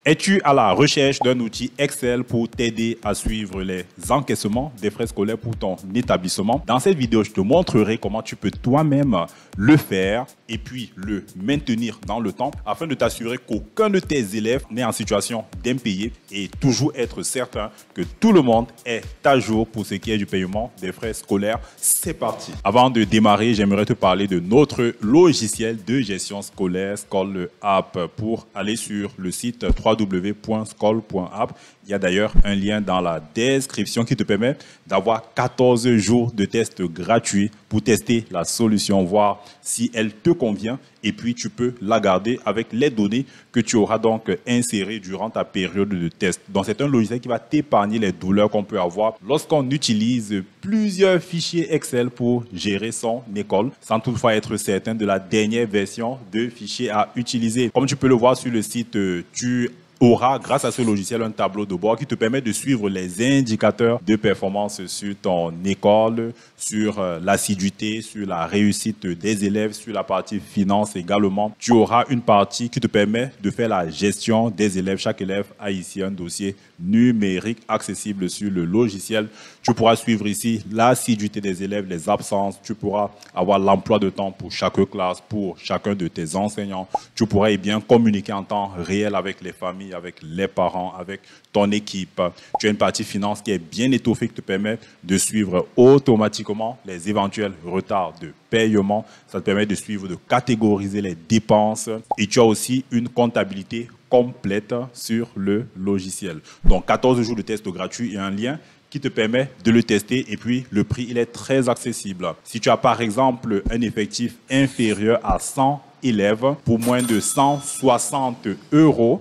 Es-tu à la recherche d'un outil Excel pour t'aider à suivre les encaissements des frais scolaires pour ton établissement? Dans cette vidéo, je te montrerai comment tu peux toi-même le faire et puis le maintenir dans le temps afin de t'assurer qu'aucun de tes élèves n'est en situation d'impayé et toujours être certain que tout le monde est à jour pour ce qui est du paiement des frais scolaires. C'est parti! Avant de démarrer, j'aimerais te parler de notre logiciel de gestion scolaire, Skoll App. Pour aller sur le site www.skoll.app. Il y a d'ailleurs un lien dans la description qui te permet d'avoir 14 jours de test gratuit pour tester la solution, voir si elle te convient et puis tu peux la garder avec les données que tu auras donc insérées durant ta période de test. Donc c'est un logiciel qui va t'épargner les douleurs qu'on peut avoir lorsqu'on utilise plusieurs fichiers Excel pour gérer son école sans toutefois être certain de la dernière version de fichier à utiliser. Comme tu peux le voir sur le site, tu auras, grâce à ce logiciel, un tableau de bord qui te permet de suivre les indicateurs de performance sur ton école, sur l'assiduité, sur la réussite des élèves, sur la partie finance également. Tu auras une partie qui te permet de faire la gestion des élèves. Chaque élève a ici un dossier numérique accessible sur le logiciel. Tu pourras suivre ici l'assiduité des élèves, les absences. Tu pourras avoir l'emploi de temps pour chaque classe, pour chacun de tes enseignants. Tu pourras bien communiquer en temps réel avec les familles, avec les parents, avec ton équipe. Tu as une partie finance qui est bien étoffée qui te permet de suivre automatiquement les éventuels retards de paiement. Ça te permet de suivre, de catégoriser les dépenses. Et tu as aussi une comptabilité complète sur le logiciel. Donc 14 jours de test gratuit et un lien qui te permet de le tester et puis le prix il est très accessible. Si tu as par exemple un effectif inférieur à 100 élèves pour moins de 160 €,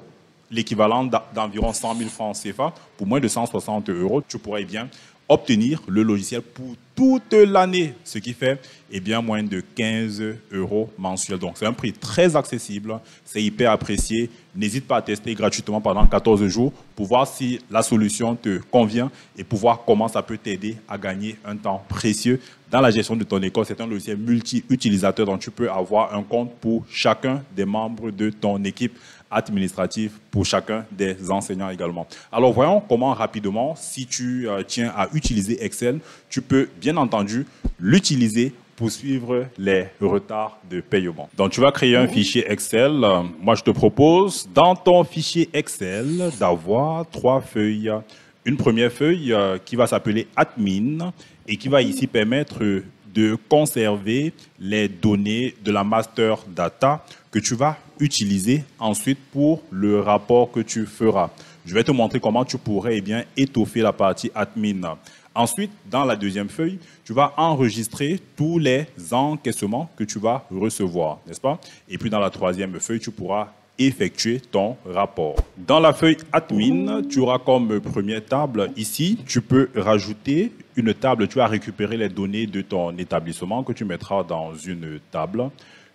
l'équivalent d'environ 100 000 francs CFA, pour moins de 160 €, tu pourrais bien obtenir le logiciel pour toute l'année, ce qui fait moins de 15 € mensuels. Donc, c'est un prix très accessible, c'est hyper apprécié. N'hésite pas à tester gratuitement pendant 14 jours pour voir si la solution te convient et pour voir comment ça peut t'aider à gagner un temps précieux dans la gestion de ton école. C'est un logiciel multi-utilisateur dont tu peux avoir un compte pour chacun des membres de ton équipe administrative, pour chacun des enseignants également. Alors, voyons comment rapidement, si tu tiens à utiliser Excel, tu peux bien entendu l'utiliser pour suivre les retards de paiement. Donc, tu vas créer un fichier Excel. Moi, je te propose, dans ton fichier Excel, d'avoir 3 feuilles. Une première feuille qui va s'appeler Admin et qui va ici permettre de conserver les données de la master data que tu vas utiliser ensuite pour le rapport que tu feras. Je vais te montrer comment tu pourrais étoffer la partie admin. Ensuite, dans la deuxième feuille, tu vas enregistrer tous les encaissements que tu vas recevoir, n'est-ce pas? Et puis dans la troisième feuille, tu pourras effectuer ton rapport. Dans la feuille admin, tu auras comme première table ici, tu peux rajouter une table, tu vas récupérer les données de ton établissement que tu mettras dans une table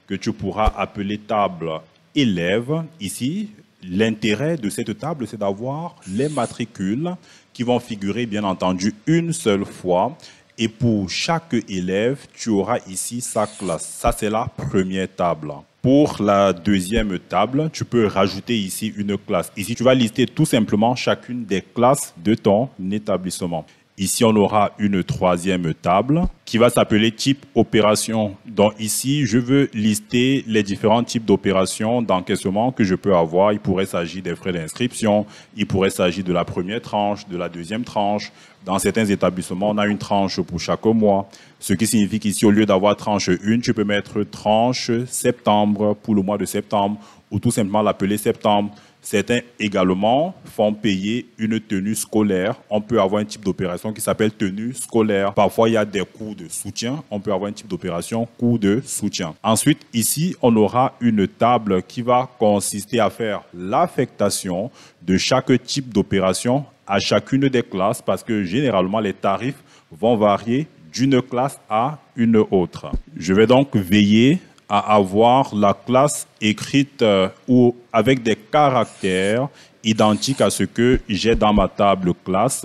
que tu pourras appeler table élève. Ici, l'intérêt de cette table, c'est d'avoir les matricules qui vont figurer bien entendu une seule fois. Et pour chaque élève, tu auras ici sa classe. Ça, c'est la première table. Pour la deuxième table, tu peux rajouter ici une classe. Ici, tu vas lister tout simplement chacune des classes de ton établissement. Ici, on aura une troisième table qui va s'appeler type opération. Donc ici, je veux lister les différents types d'opérations d'encaissement que je peux avoir. Il pourrait s'agir des frais d'inscription, il pourrait s'agir de la première tranche, de la deuxième tranche. Dans certains établissements, on a une tranche pour chaque mois. Ce qui signifie qu'ici, au lieu d'avoir tranche 1, tu peux mettre tranche septembre pour le mois de septembre ou tout simplement l'appeler septembre. Certains également font payer une tenue scolaire. On peut avoir un type d'opération qui s'appelle tenue scolaire. Parfois, il y a des cours de soutien. On peut avoir un type d'opération cours de soutien. Ensuite, ici, on aura une table qui va consister à faire l'affectation de chaque type d'opération à chacune des classes parce que généralement, les tarifs vont varier d'une classe à une autre. Je vais donc veiller à avoir la classe écrite ou avec des caractères identiques à ce que j'ai dans ma table classe.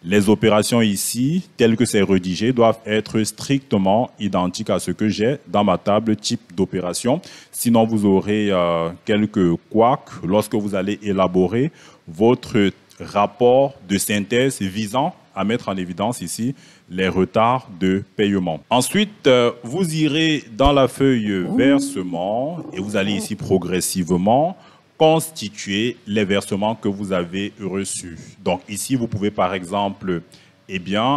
Les opérations ici, telles que c'est rédigé, doivent être strictement identiques à ce que j'ai dans ma table type d'opération. Sinon, vous aurez quelques couacs lorsque vous allez élaborer votre rapport de synthèse visant à mettre en évidence ici les retards de paiement. Ensuite, vous irez dans la feuille versement et vous allez ici progressivement constituer les versements que vous avez reçus. Donc ici, vous pouvez par exemple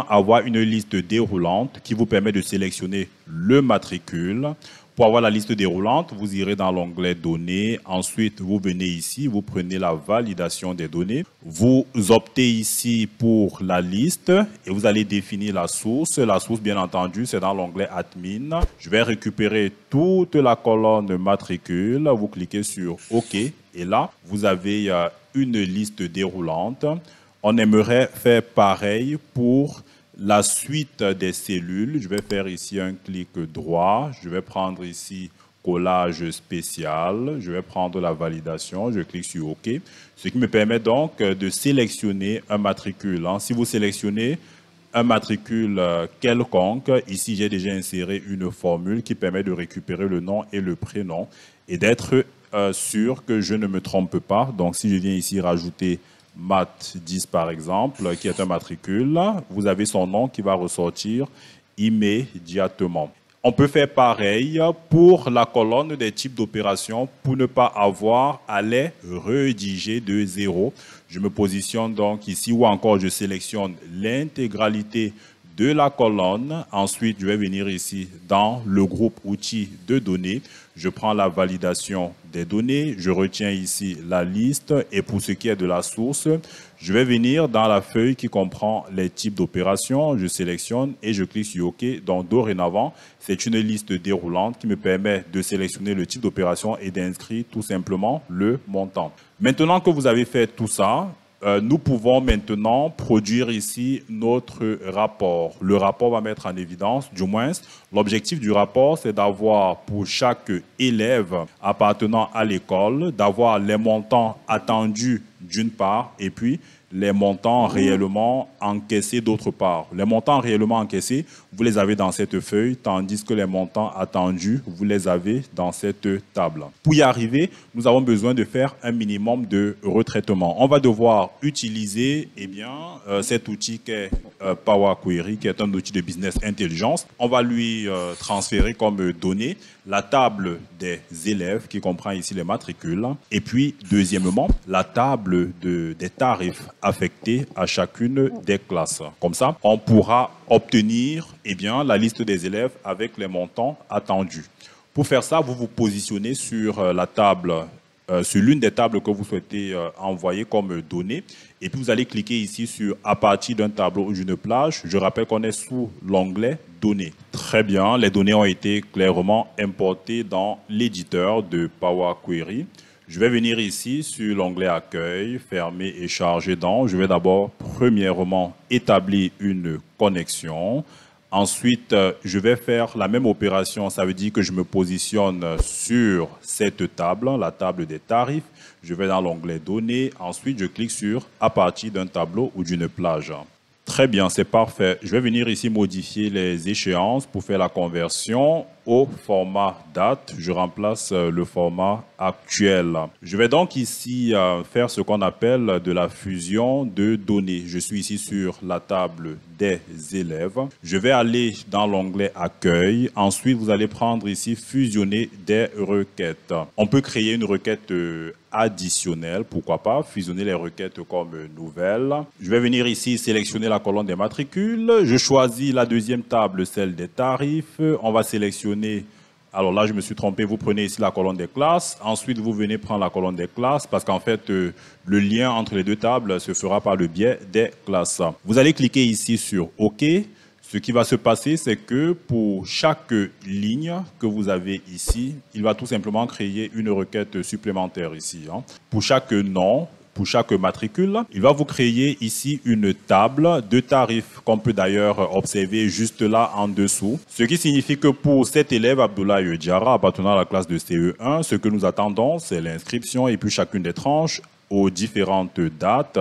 avoir une liste déroulante qui vous permet de sélectionner le matricule. Pour avoir la liste déroulante, vous irez dans l'onglet Données. Ensuite, vous venez ici, vous prenez la validation des données. Vous optez ici pour la liste et vous allez définir la source. La source, bien entendu, c'est dans l'onglet Admin. Je vais récupérer toute la colonne matricule. Vous cliquez sur OK et là, vous avez une liste déroulante. On aimerait faire pareil pour la suite des cellules. Je vais faire ici un clic droit. Je vais prendre ici collage spécial. Je vais prendre la validation. Je clique sur OK. Ce qui me permet donc de sélectionner un matricule. Si vous sélectionnez un matricule quelconque, ici j'ai déjà inséré une formule qui permet de récupérer le nom et le prénom et d'être sûr que je ne me trompe pas. Donc si je viens ici rajouter Mat 10 par exemple, qui est un matricule, vous avez son nom qui va ressortir immédiatement. On peut faire pareil pour la colonne des types d'opérations pour ne pas avoir à les rédiger de zéro. Je me positionne donc ici ou encore je sélectionne l'intégralité de la colonne. Ensuite, je vais venir ici dans le groupe outils de données. Je prends la validation des données. Je retiens ici la liste. Et pour ce qui est de la source, je vais venir dans la feuille qui comprend les types d'opérations. Je sélectionne et je clique sur OK. Donc, dorénavant, c'est une liste déroulante qui me permet de sélectionner le type d'opération et d'inscrire tout simplement le montant. Maintenant que vous avez fait tout ça, nous pouvons maintenant produire ici notre rapport. Le rapport va mettre en évidence, du moins, l'objectif du rapport, c'est d'avoir pour chaque élève appartenant à l'école, d'avoir les montants attendus d'une part et puis les montants réellement encaissés d'autre part. Les montants réellement encaissés, vous les avez dans cette feuille, tandis que les montants attendus, vous les avez dans cette table. Pour y arriver, nous avons besoin de faire un minimum de retraitement. On va devoir utiliser cet outil qui est Power Query, qui est un outil de business intelligence. On va lui transférer comme donnée la table des élèves qui comprend ici les matricules. Et puis, deuxièmement, la table des tarifs affectés à chacune des classes. Comme ça, on pourra obtenir la liste des élèves avec les montants attendus. Pour faire ça, vous vous positionnez sur la table, sur l'une des tables que vous souhaitez envoyer comme données. Et puis, vous allez cliquer ici sur « À partir d'un tableau ou d'une plage ». Je rappelle qu'on est sous l'onglet « Données ». Très bien, les données ont été clairement importées dans l'éditeur de Power Query. Je vais venir ici sur l'onglet « Accueil », fermer et charger dans. Je vais d'abord, premièrement, établir une connexion. Ensuite, je vais faire la même opération. Ça veut dire que je me positionne sur cette table, la table des tarifs. Je vais dans l'onglet « Données ». Ensuite, je clique sur « À partir d'un tableau ou d'une plage ». Très bien, c'est parfait. Je vais venir ici modifier les échéances pour faire la conversion au format date. Je remplace le format actuel. Je vais donc ici faire ce qu'on appelle de la fusion de données. Je suis ici sur la table des élèves. Je vais aller dans l'onglet Accueil. Ensuite, vous allez prendre ici fusionner des requêtes. On peut créer une requête additionnelle, pourquoi pas, fusionner les requêtes comme nouvelles. Je vais venir ici sélectionner la colonne des matricules. Je choisis la deuxième table, celle des tarifs. On va sélectionner, alors là je me suis trompé, vous prenez ici la colonne des classes. Ensuite vous venez prendre la colonne des classes parce qu'en fait le lien entre les deux tables se fera par le biais des classes. Vous allez cliquer ici sur OK. Ce qui va se passer, c'est que pour chaque ligne que vous avez ici, il va tout simplement créer une requête supplémentaire ici. Pour chaque nom, pour chaque matricule, il va vous créer ici une table de tarifs qu'on peut d'ailleurs observer juste là en dessous. Ce qui signifie que pour cet élève Abdoulaye Diarra appartenant à la classe de CE1, ce que nous attendons, c'est l'inscription et puis chacune des tranches aux différentes dates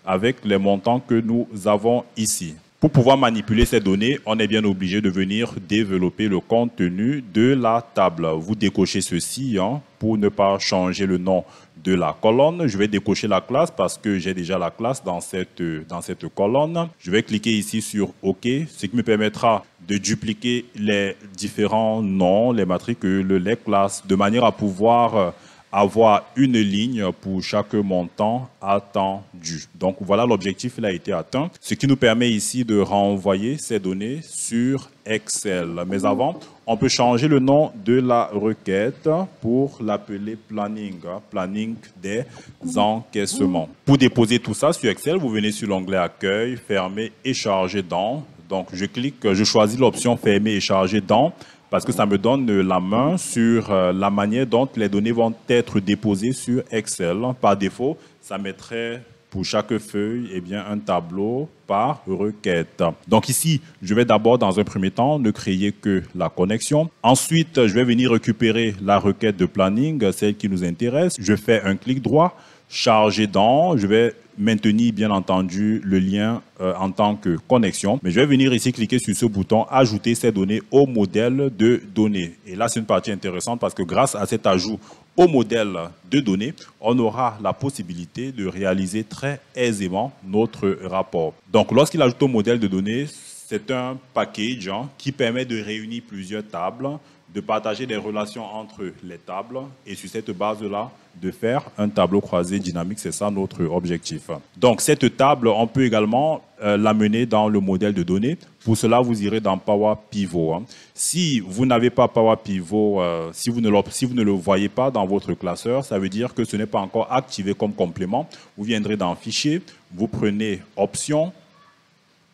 avec les montants que nous avons ici. Pour pouvoir manipuler ces données, on est bien obligé de venir développer le contenu de la table. Vous décochez ceci pour ne pas changer le nom de la colonne. Je vais décocher la classe parce que j'ai déjà la classe dans cette colonne. Je vais cliquer ici sur OK, ce qui me permettra de dupliquer les différents noms, les matricules, les classes, de manière à pouvoir avoir une ligne pour chaque montant attendu. Donc voilà, l'objectif il a été atteint, ce qui nous permet ici de renvoyer ces données sur Excel. Mais avant, on peut changer le nom de la requête pour l'appeler planning, planning des encaissements. Pour déposer tout ça sur Excel, vous venez sur l'onglet Accueil, Fermer et Charger dans. Donc je choisis l'option Fermer et Charger dans, parce que ça me donne la main sur la manière dont les données vont être déposées sur Excel. Par défaut, ça mettrait pour chaque feuille un tableau par requête. Donc ici, je vais d'abord, dans un premier temps, ne créer que la connexion. Ensuite, je vais venir récupérer la requête de planning, celle qui nous intéresse. Je fais un clic droit, charger dans. Je vais maintenir, bien entendu, le lien en tant que connexion. Mais je vais venir ici cliquer sur ce bouton, ajouter ces données au modèle de données. Et là, c'est une partie intéressante parce que grâce à cet ajout au modèle de données, on aura la possibilité de réaliser très aisément notre rapport. Donc, lorsqu'il ajoute au modèle de données, c'est un package qui permet de réunir plusieurs tables, de partager des relations entre les tables et sur cette base-là, de faire un tableau croisé dynamique. C'est ça notre objectif. Donc, cette table, on peut également l'amener dans le modèle de données. Pour cela, vous irez dans Power Pivot. Si vous n'avez pas Power Pivot, si vous ne le voyez pas dans votre classeur, ça veut dire que ce n'est pas encore activé comme complément. Vous viendrez dans Fichier, vous prenez Options.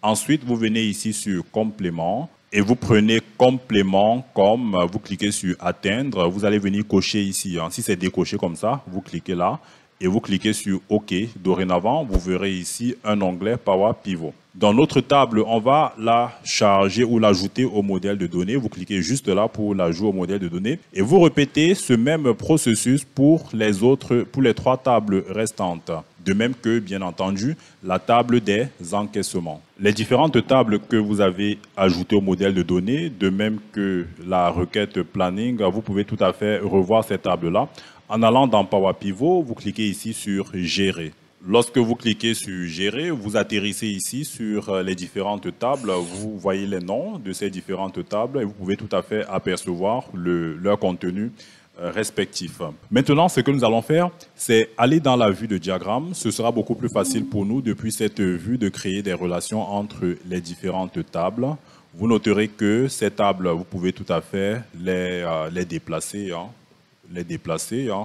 Ensuite, vous venez ici sur Complément et vous prenez Complément comme, vous cliquez sur Atteindre. Vous allez venir cocher ici. Si c'est décoché comme ça, vous cliquez là et vous cliquez sur OK. Dorénavant, vous verrez ici un onglet Power Pivot. Dans notre table, on va la charger ou l'ajouter au modèle de données. Vous cliquez juste là pour l'ajout au modèle de données et vous répétez ce même processus pour les trois tables restantes. De même que, bien entendu, la table des encaissements. Les différentes tables que vous avez ajoutées au modèle de données, de même que la requête planning, vous pouvez tout à fait revoir ces tables-là. En allant dans Power Pivot, vous cliquez ici sur Gérer. Lorsque vous cliquez sur Gérer, vous atterrissez ici sur les différentes tables. Vous voyez les noms de ces différentes tables et vous pouvez tout à fait apercevoir leur contenu respectif. Maintenant, ce que nous allons faire, c'est aller dans la vue de diagramme. Ce sera beaucoup plus facile pour nous, depuis cette vue, de créer des relations entre les différentes tables. Vous noterez que ces tables, vous pouvez tout à fait les déplacer,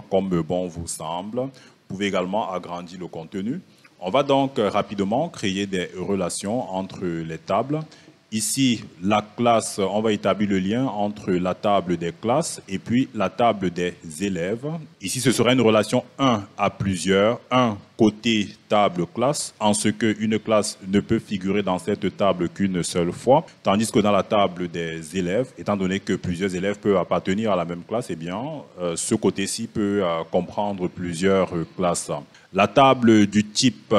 comme bon vous semble. Vous pouvez également agrandir le contenu. On va donc rapidement créer des relations entre les tables. Ici, la classe, on va établir le lien entre la table des classes et puis la table des élèves. Ici, ce sera une relation 1 à plusieurs, 1 côté table classe, en ce qu'une classe ne peut figurer dans cette table qu'une seule fois, tandis que dans la table des élèves, étant donné que plusieurs élèves peuvent appartenir à la même classe, eh bien, ce côté-ci peut comprendre plusieurs classes. La table du type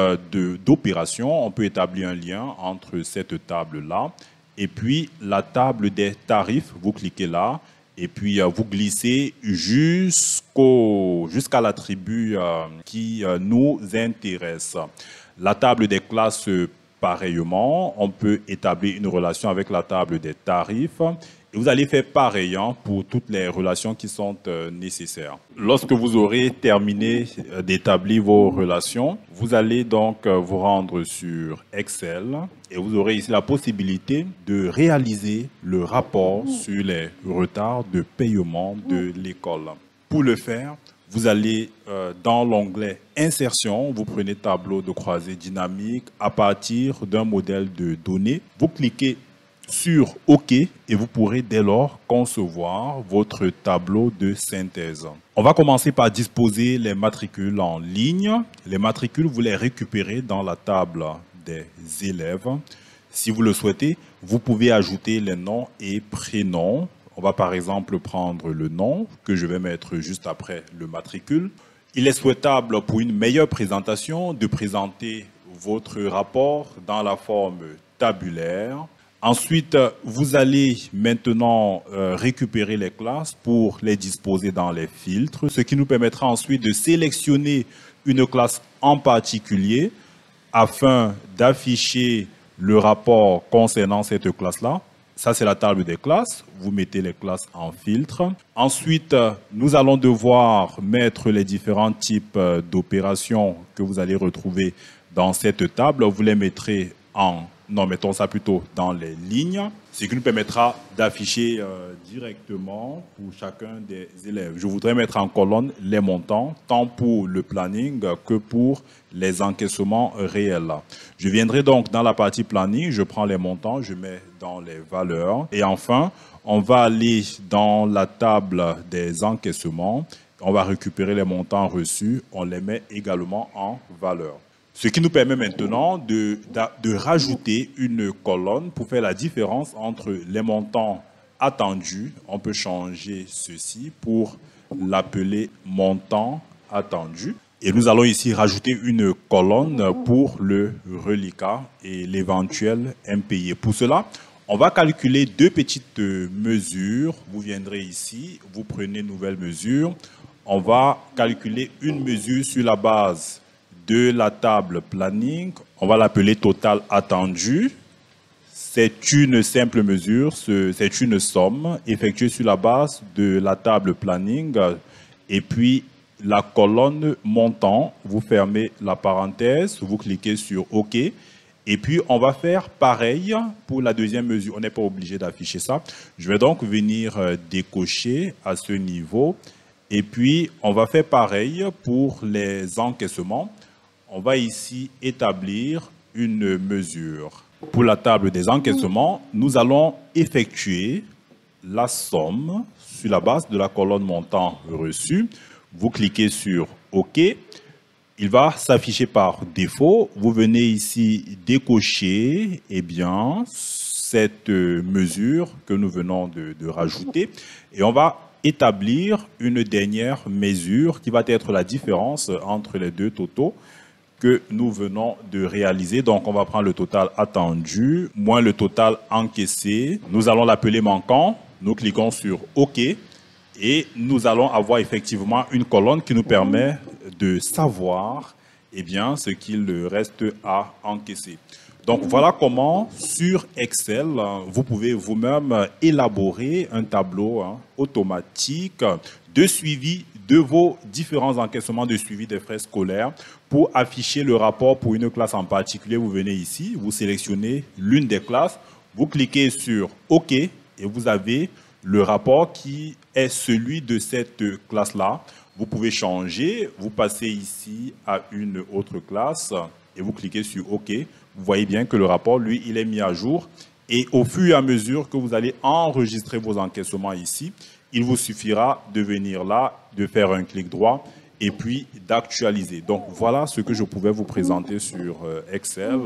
d'opération, on peut établir un lien entre cette table-là et puis la table des tarifs, vous cliquez là et puis vous glissez jusqu'à l'attribut qui nous intéresse. La table des classes, pareillement, on peut établir une relation avec la table des tarifs. Et vous allez faire pareil pour toutes les relations qui sont nécessaires. Lorsque vous aurez terminé d'établir vos relations, vous allez donc vous rendre sur Excel et vous aurez ici la possibilité de réaliser le rapport sur les retards de paiement de l'école. Pour le faire, vous allez dans l'onglet Insertion, vous prenez Tableau de croisée dynamique à partir d'un modèle de données. Vous cliquez sur OK et vous pourrez dès lors concevoir votre tableau de synthèse. On va commencer par disposer les matricules en ligne. Les matricules, vous les récupérez dans la table des élèves. Si vous le souhaitez, vous pouvez ajouter les noms et prénoms. On va par exemple prendre le nom que je vais mettre juste après le matricule. Il est souhaitable pour une meilleure présentation de présenter votre rapport dans la forme tabulaire. Ensuite, vous allez maintenant récupérer les classes pour les disposer dans les filtres, ce qui nous permettra ensuite de sélectionner une classe en particulier afin d'afficher le rapport concernant cette classe-là. Ça, c'est la table des classes. Vous mettez les classes en filtre. Ensuite, nous allons devoir mettre les différents types d'opérations que vous allez retrouver dans cette table. Vous les mettrez mettons ça plutôt dans les lignes, ce qui nous permettra d'afficher directement pour chacun des élèves. Je voudrais mettre en colonne les montants, tant pour le planning que pour les encaissements réels. Je viendrai donc dans la partie planning, je prends les montants, je mets dans les valeurs. Et enfin, on va aller dans la table des encaissements. On va récupérer les montants reçus, on les met également en valeur. Ce qui nous permet maintenant de rajouter une colonne pour faire la différence entre les montants attendus. On peut changer ceci pour l'appeler montant attendu. Et nous allons ici rajouter une colonne pour le reliquat et l'éventuel impayé. Pour cela, on va calculer deux petites mesures. Vous viendrez ici, vous prenez nouvelle mesure. On va calculer une mesure sur la base de la table planning, on va l'appeler total attendu. C'est une simple mesure, c'est une somme effectuée sur la base de la table planning. Et puis la colonne montant, vous fermez la parenthèse, vous cliquez sur OK. Et puis on va faire pareil pour la deuxième mesure. On n'est pas obligé d'afficher ça. Je vais donc venir décocher à ce niveau. Et puis on va faire pareil pour les encaissements. On va ici établir une mesure. Pour la table des encaissements, nous allons effectuer la somme sur la base de la colonne montant reçu. Vous cliquez sur OK. Il va s'afficher par défaut. Vous venez ici décocher cette mesure que nous venons de rajouter. Et on va établir une dernière mesure qui va être la différence entre les deux totaux que nous venons de réaliser. Donc, on va prendre le total attendu moins le total encaissé. Nous allons l'appeler manquant. Nous cliquons sur OK et nous allons avoir effectivement une colonne qui nous permet de savoir ce qu'il reste à encaisser. Donc, voilà comment sur Excel, vous pouvez vous-même élaborer un tableau automatique de suivi de vos différents encaissements de suivi des frais scolaires. Pour afficher le rapport pour une classe en particulier, vous venez ici, vous sélectionnez l'une des classes, vous cliquez sur OK et vous avez le rapport qui est celui de cette classe-là. Vous pouvez changer, vous passez ici à une autre classe et vous cliquez sur OK. Vous voyez bien que le rapport, lui, il est mis à jour. Et au fur et à mesure que vous allez enregistrer vos encaissements ici, il vous suffira de venir là, de faire un clic droit et puis d'actualiser. Donc, voilà ce que je pouvais vous présenter sur Excel.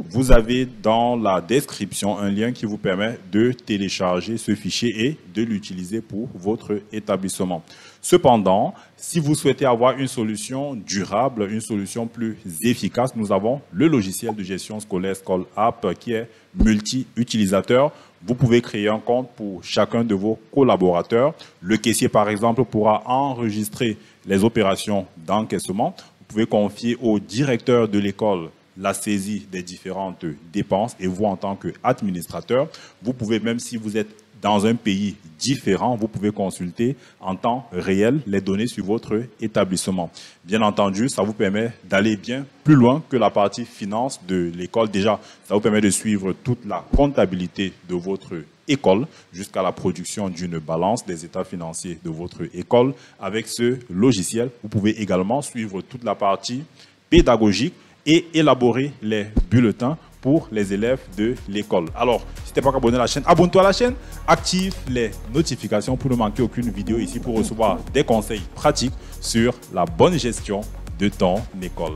Vous avez dans la description un lien qui vous permet de télécharger ce fichier et de l'utiliser pour votre établissement. Cependant, si vous souhaitez avoir une solution durable, une solution plus efficace, nous avons le logiciel de gestion scolaire School App qui est multi-utilisateur. Vous pouvez créer un compte pour chacun de vos collaborateurs. Le caissier, par exemple, pourra enregistrer les opérations d'encaissement. Vous pouvez confier au directeur de l'école la saisie des différentes dépenses et vous, en tant qu'administrateur, vous pouvez, même si vous êtes dans un pays différent, vous pouvez consulter en temps réel les données sur votre établissement. Bien entendu, ça vous permet d'aller bien plus loin que la partie finance de l'école. Déjà, ça vous permet de suivre toute la comptabilité de votre école jusqu'à la production d'une balance des états financiers de votre école. Avec ce logiciel, vous pouvez également suivre toute la partie pédagogique et élaborer les bulletins pour les élèves de l'école. Alors, si tu n'es pas abonné à la chaîne, abonne-toi à la chaîne, active les notifications pour ne manquer aucune vidéo ici pour recevoir des conseils pratiques sur la bonne gestion de ton école.